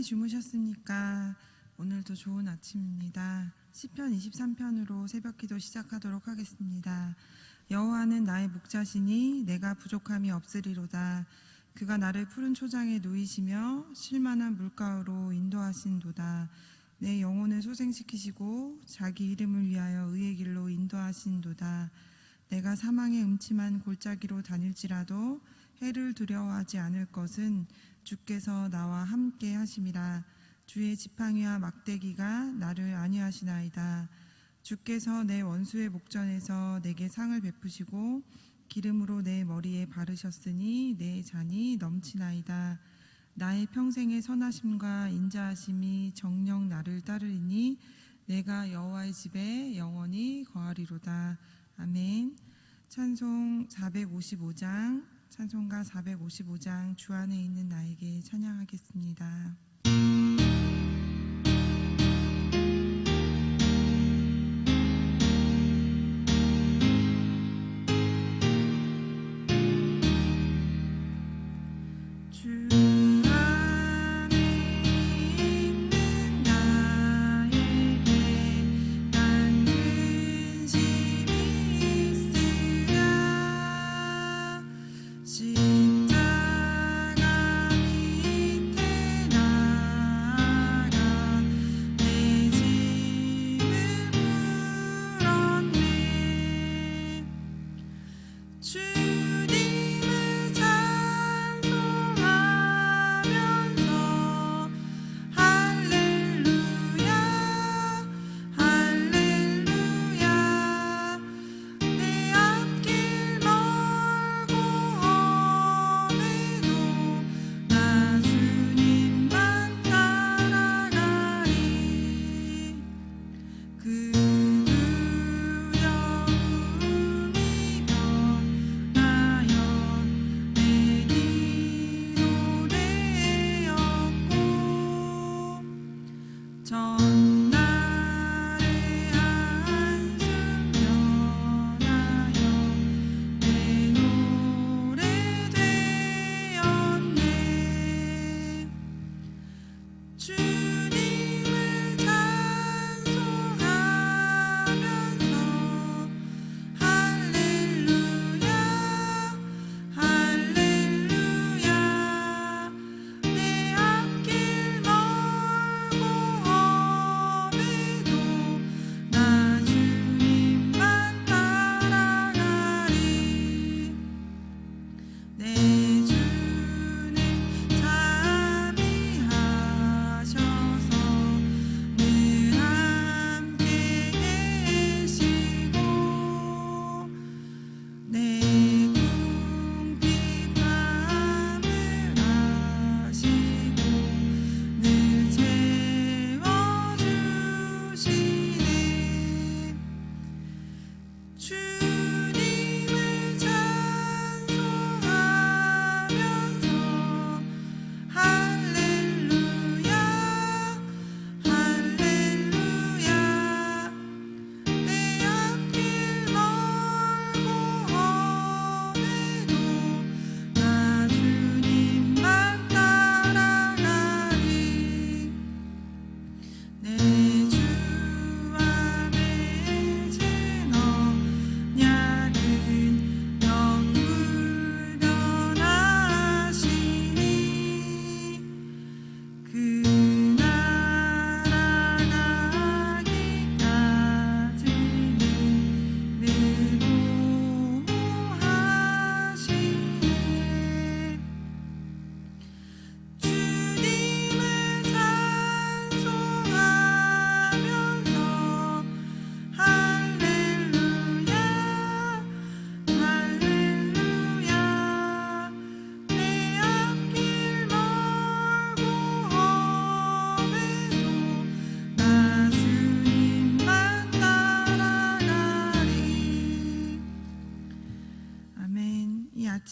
편히 주무셨습니까? 오늘도 좋은 아침입니다. 시편 23편으로 새벽기도 시작하도록 하겠습니다. 여호와는 나의 목자시니 내가 부족함이 없으리로다. 그가 나를 푸른 초장에 누이시며 쉴만한 물가로 인도하신도다. 내 영혼을 소생시키시고 자기 이름을 위하여 의의 길로 인도하신도다. 내가 사망의 음침한 골짜기로 다닐지라도 해를 두려워하지 않을 것은 주께서 나와 함께 하심이라. 주의 지팡이와 막대기가 나를 안위하시나이다. 주께서 내 원수의 목전에서 내게 상을 베푸시고 기름으로 내 머리에 바르셨으니 내 잔이 넘치나이다. 나의 평생의 선하심과 인자하심이 정녕 나를 따르리니 내가 여호와의 집에 영원히 거하리로다. 아멘. 찬송 455장, 찬송가 455장 주 안에 있는 나에게 찬양하겠습니다.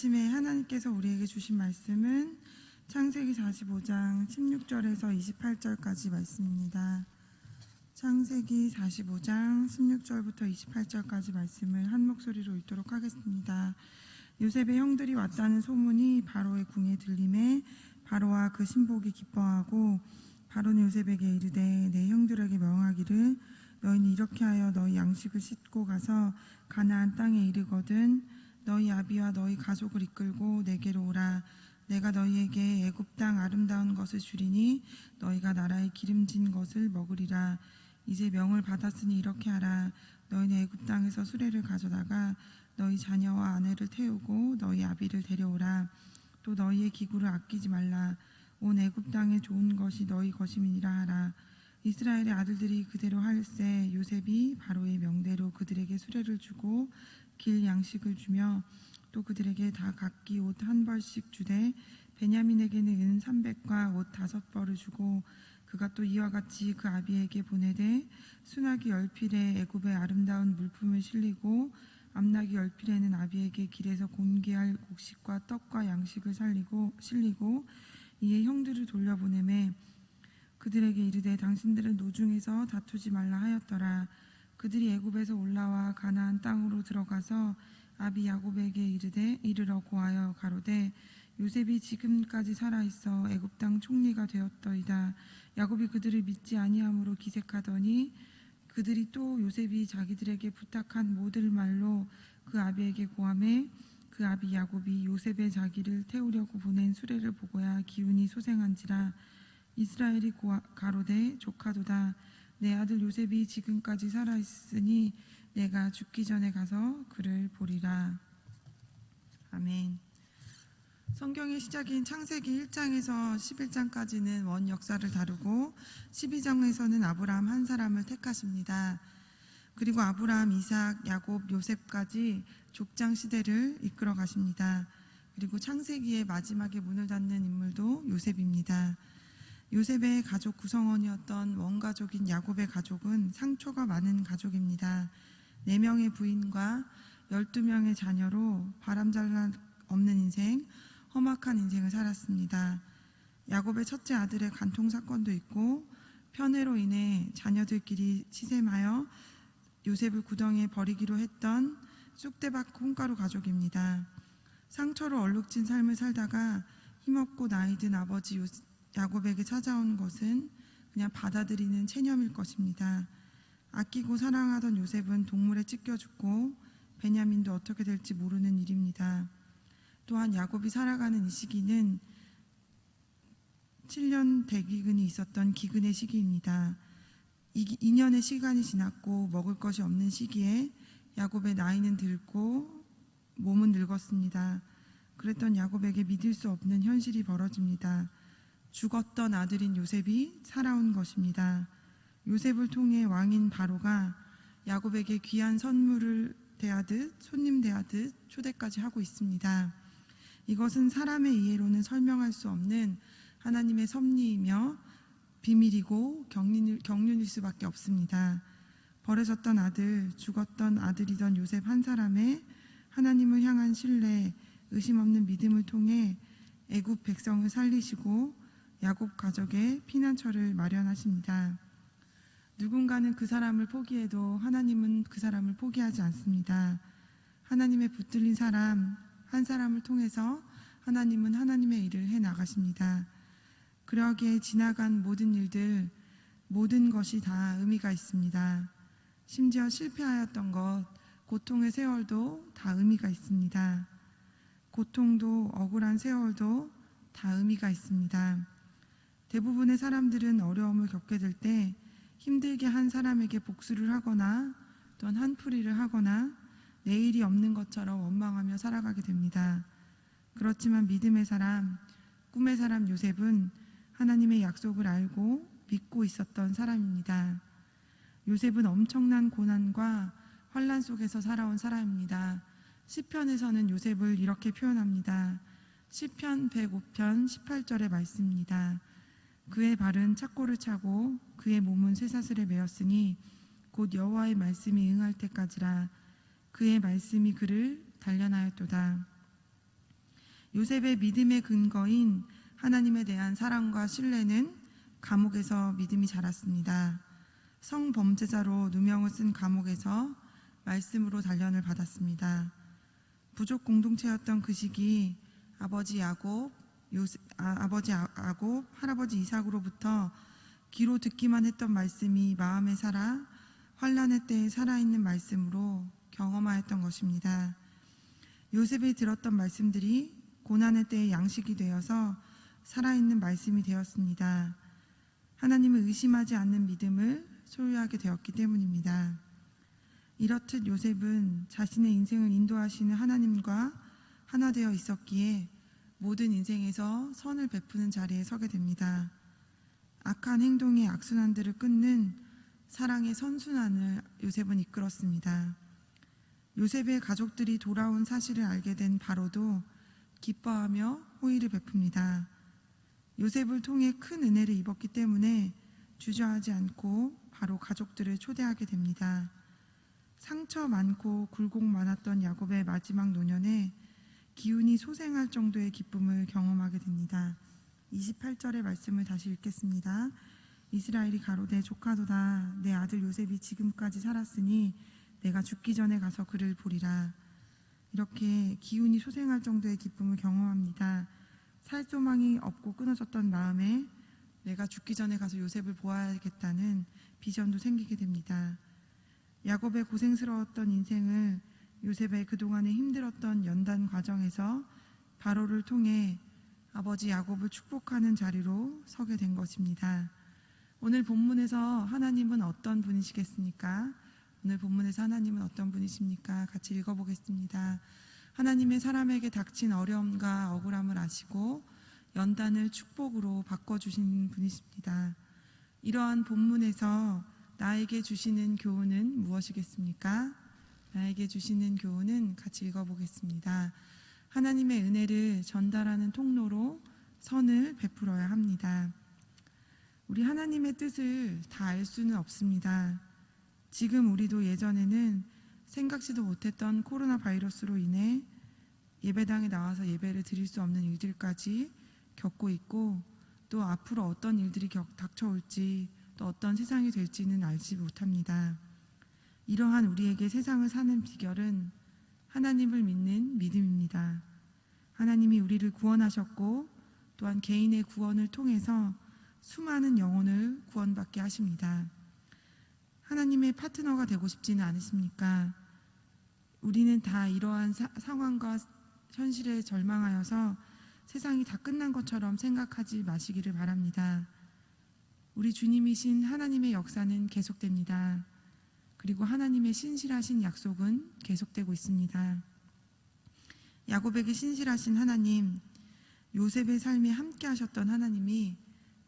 아침에 하나님께서 우리에게 주신 말씀은 창세기 45장 16절에서 28절까지 말씀입니다. 창세기 45장 16절부터 28절까지 말씀을 한 목소리로 읽도록 하겠습니다. 요셉의 형들이 왔다는 소문이 바로의 궁에 들림에 바로와 그 신복이 기뻐하고 바로는 요셉에게 이르되 내 형들에게 명하기를 너희는 이렇게 하여 너희 양식을 싣고 가서 가나안 땅에 이르거든 너희 아비와 너희 가족을 이끌고 내게로 오라. 내가 너희에게 애굽 땅 아름다운 것을 주리니 너희가 나라의 기름진 것을 먹으리라. 이제 명을 받았으니 이렇게 하라. 너희는 애굽 땅에서 수레를 가져다가 너희 자녀와 아내를 태우고 너희 아비를 데려오라. 또 너희의 기구를 아끼지 말라. 온 애굽 땅에 좋은 것이 너희 것임이니라 하라. 이스라엘의 아들들이 그대로 할세. 요셉이 바로의 명대로 그들에게 수레를 주고 길 양식을 주며 또 그들에게 다 각기 옷 한 벌씩 주되 베냐민에게는 은 300과 옷 5벌을 주고 그가 또 이와 같이 그 아비에게 보내되 수나기 10필에 애굽의 아름다운 물품을 실리고 암나기 10필에는 아비에게 길에서 공개할 곡식과 떡과 양식을 실리고 이에 형들을 돌려보내매 그들에게 이르되 당신들은 노중에서 다투지 말라 하였더라. 그들이 애굽에서 올라와 가나안 땅으로 들어가서 아비 야곱에게 이르러 고하여 가로되 요셉이 지금까지 살아있어 애굽 땅 총리가 되었더이다. 야곱이 그들을 믿지 아니함으로 기색하더니 그들이 또 요셉이 자기들에게 부탁한 모든 말로 그 아비에게 고하매 그 아비 야곱이 요셉의 자기를 태우려고 보낸 수레를 보고야 기운이 소생한지라. 이스라엘이 가로되 조카도다. 내 아들 요셉이 지금까지 살아있으니 내가 죽기 전에 가서 그를 보리라. 아멘. 성경의 시작인 창세기 1장에서 11장까지는 원 역사를 다루고 12장에서는 아브라함 한 사람을 택하십니다. 그리고 아브라함, 이삭, 야곱, 요셉까지 족장 시대를 이끌어 가십니다. 그리고 창세기의 마지막에 문을 닫는 인물도 요셉입니다. 요셉의 가족 구성원이었던 원가족인 야곱의 가족은 상처가 많은 가족입니다. 4명의 부인과 12명의 자녀로 바람잘날 없는 인생, 험악한 인생을 살았습니다. 야곱의 첫째 아들의 간통 사건도 있고 편애로 인해 자녀들끼리 시샘하여 요셉을 구덩이에 버리기로 했던 쑥대밭 콩가루 가족입니다. 상처로 얼룩진 삶을 살다가 힘없고 나이든 아버지 야곱에게 찾아온 것은 그냥 받아들이는 체념일 것입니다. 아끼고 사랑하던 요셉은 동물에 찢겨 죽고 베냐민도 어떻게 될지 모르는 일입니다. 또한 야곱이 살아가는 이 시기는 7년 대기근이 있었던 기근의 시기입니다. 2년의 시간이 지났고 먹을 것이 없는 시기에 야곱의 나이는 들고 몸은 늙었습니다. 그랬던 야곱에게 믿을 수 없는 현실이 벌어집니다. 죽었던 아들인 요셉이 살아온 것입니다. 요셉을 통해 왕인 바로가 야곱에게 귀한 선물을 대하듯 손님 대하듯 초대까지 하고 있습니다. 이것은 사람의 이해로는 설명할 수 없는 하나님의 섭리이며 비밀이고 경륜일 수밖에 없습니다. 버려졌던 아들, 죽었던 아들이던 요셉 한 사람의 하나님을 향한 신뢰, 의심 없는 믿음을 통해 애굽 백성을 살리시고 야곱 가족의 피난처를 마련하십니다. 누군가는 그 사람을 포기해도 하나님은 그 사람을 포기하지 않습니다. 하나님의 붙들린 사람 한 사람을 통해서 하나님은 하나님의 일을 해 나가십니다. 그러기에 지나간 모든 일들, 모든 것이 다 의미가 있습니다. 심지어 실패하였던 것, 고통의 세월도 다 의미가 있습니다. 고통도 억울한 세월도 다 의미가 있습니다. 대부분의 사람들은 어려움을 겪게 될 때 힘들게 한 사람에게 복수를 하거나 또는 한풀이를 하거나 내일이 없는 것처럼 원망하며 살아가게 됩니다. 그렇지만 믿음의 사람, 꿈의 사람 요셉은 하나님의 약속을 알고 믿고 있었던 사람입니다. 요셉은 엄청난 고난과 환난 속에서 살아온 사람입니다. 시편에서는 요셉을 이렇게 표현합니다. 시편 105편 18절의 말씀입니다. 그의 발은 착고를 차고 그의 몸은 쇠사슬에 매었으니 곧 여호와의 말씀이 응할 때까지라. 그의 말씀이 그를 단련하였도다. 요셉의 믿음의 근거인 하나님에 대한 사랑과 신뢰는 감옥에서 믿음이 자랐습니다. 성범죄자로 누명을 쓴 감옥에서 말씀으로 단련을 받았습니다. 부족 공동체였던 그 시기 아버지 야곱, 아버지 야곱, 할아버지 이삭으로부터 귀로 듣기만 했던 말씀이 마음에 살아 환난의 때에 살아있는 말씀으로 경험하였던 것입니다. 요셉이 들었던 말씀들이 고난의 때에 양식이 되어서 살아있는 말씀이 되었습니다. 하나님을 의심하지 않는 믿음을 소유하게 되었기 때문입니다. 이렇듯 요셉은 자신의 인생을 인도하시는 하나님과 하나 되어 있었기에 모든 인생에서 선을 베푸는 자리에 서게 됩니다. 악한 행동의 악순환들을 끊는 사랑의 선순환을 요셉은 이끌었습니다. 요셉의 가족들이 돌아온 사실을 알게 된 바로도 기뻐하며 호의를 베풉니다. 요셉을 통해 큰 은혜를 입었기 때문에 주저하지 않고 바로 가족들을 초대하게 됩니다. 상처 많고 굴곡 많았던 야곱의 마지막 노년에 기운이 소생할 정도의 기쁨을 경험하게 됩니다. 28절의 말씀을 다시 읽겠습니다. 이스라엘이 가로되 조카도다 내 아들 요셉이 지금까지 살았으니 내가 죽기 전에 가서 그를 보리라. 이렇게 기운이 소생할 정도의 기쁨을 경험합니다. 살 소망이 없고 끊어졌던 마음에 내가 죽기 전에 가서 요셉을 보아야겠다는 비전도 생기게 됩니다. 야곱의 고생스러웠던 인생을 요셉의 그동안에 힘들었던 연단 과정에서 바로를 통해 아버지 야곱을 축복하는 자리로 서게 된 것입니다. 오늘 본문에서 하나님은 어떤 분이시겠습니까? 오늘 본문에서 하나님은 어떤 분이십니까? 같이 읽어보겠습니다. 하나님의 사람에게 닥친 어려움과 억울함을 아시고 연단을 축복으로 바꿔주신 분이십니다. 이러한 본문에서 나에게 주시는 교훈은 무엇이겠습니까? 나에게 주시는 교훈은 같이 읽어보겠습니다. 하나님의 은혜를 전달하는 통로로 선을 베풀어야 합니다. 우리 하나님의 뜻을 다 알 수는 없습니다. 지금 우리도 예전에는 생각지도 못했던 코로나 바이러스로 인해 예배당에 나와서 예배를 드릴 수 없는 일들까지 겪고 있고, 또 앞으로 어떤 일들이 닥쳐올지, 또 어떤 세상이 될지는 알지 못합니다. 이러한 우리에게 세상을 사는 비결은 하나님을 믿는 믿음입니다. 하나님이 우리를 구원하셨고 또한 개인의 구원을 통해서 수많은 영혼을 구원받게 하십니다. 하나님의 파트너가 되고 싶지는 않으십니까? 우리는 다 이러한 상황과 현실에 절망하여서 세상이 다 끝난 것처럼 생각하지 마시기를 바랍니다. 우리 주님이신 하나님의 역사는 계속됩니다. 그리고 하나님의 신실하신 약속은 계속되고 있습니다. 야곱에게 신실하신 하나님, 요셉의 삶에 함께 하셨던 하나님이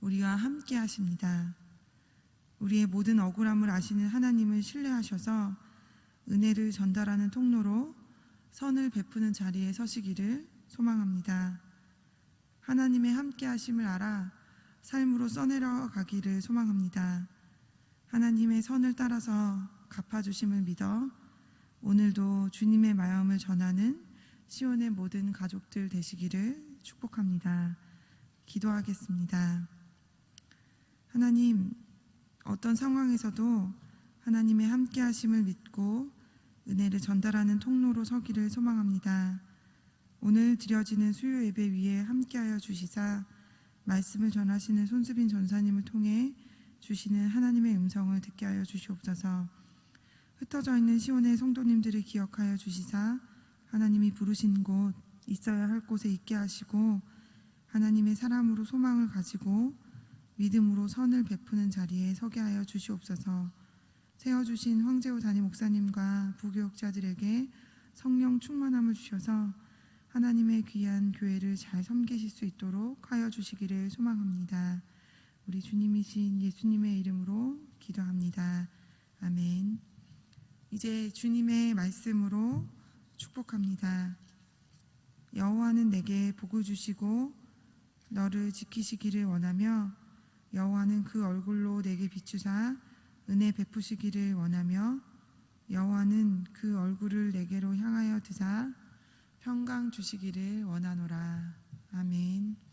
우리와 함께 하십니다. 우리의 모든 억울함을 아시는 하나님을 신뢰하셔서 은혜를 전달하는 통로로 선을 베푸는 자리에 서시기를 소망합니다. 하나님의 함께 하심을 알아 삶으로 써내려가기를 소망합니다. 하나님의 선을 따라서 갚아주심을 믿어 오늘도 주님의 마음을 전하는 시온의 모든 가족들 되시기를 축복합니다. 기도하겠습니다. 하나님, 어떤 상황에서도 하나님의 함께 하심을 믿고 은혜를 전달하는 통로로 서기를 소망합니다. 오늘 드려지는 수요 예배 위에 함께하여 주시사 말씀을 전하시는 손수빈 전사님을 통해 주시는 하나님의 음성을 듣게 하여 주시옵소서. 흩어져 있는 시온의 성도님들을 기억하여 주시사 하나님이 부르신 곳, 있어야 할 곳에 있게 하시고 하나님의 사람으로 소망을 가지고 믿음으로 선을 베푸는 자리에 서게 하여 주시옵소서. 세워주신 황재호 담임 목사님과 부교육자들에게 성령 충만함을 주셔서 하나님의 귀한 교회를 잘 섬기실 수 있도록 하여 주시기를 소망합니다. 우리 주님이신 예수님의 이름으로 기도합니다. 아멘. 이제 주님의 말씀으로 축복합니다. 여호와는 내게 복을 주시고 너를 지키시기를 원하며 여호와는 그 얼굴로 내게 비추사 은혜 베푸시기를 원하며 여호와는 그 얼굴을 내게로 향하여 드사 평강 주시기를 원하노라. 아멘.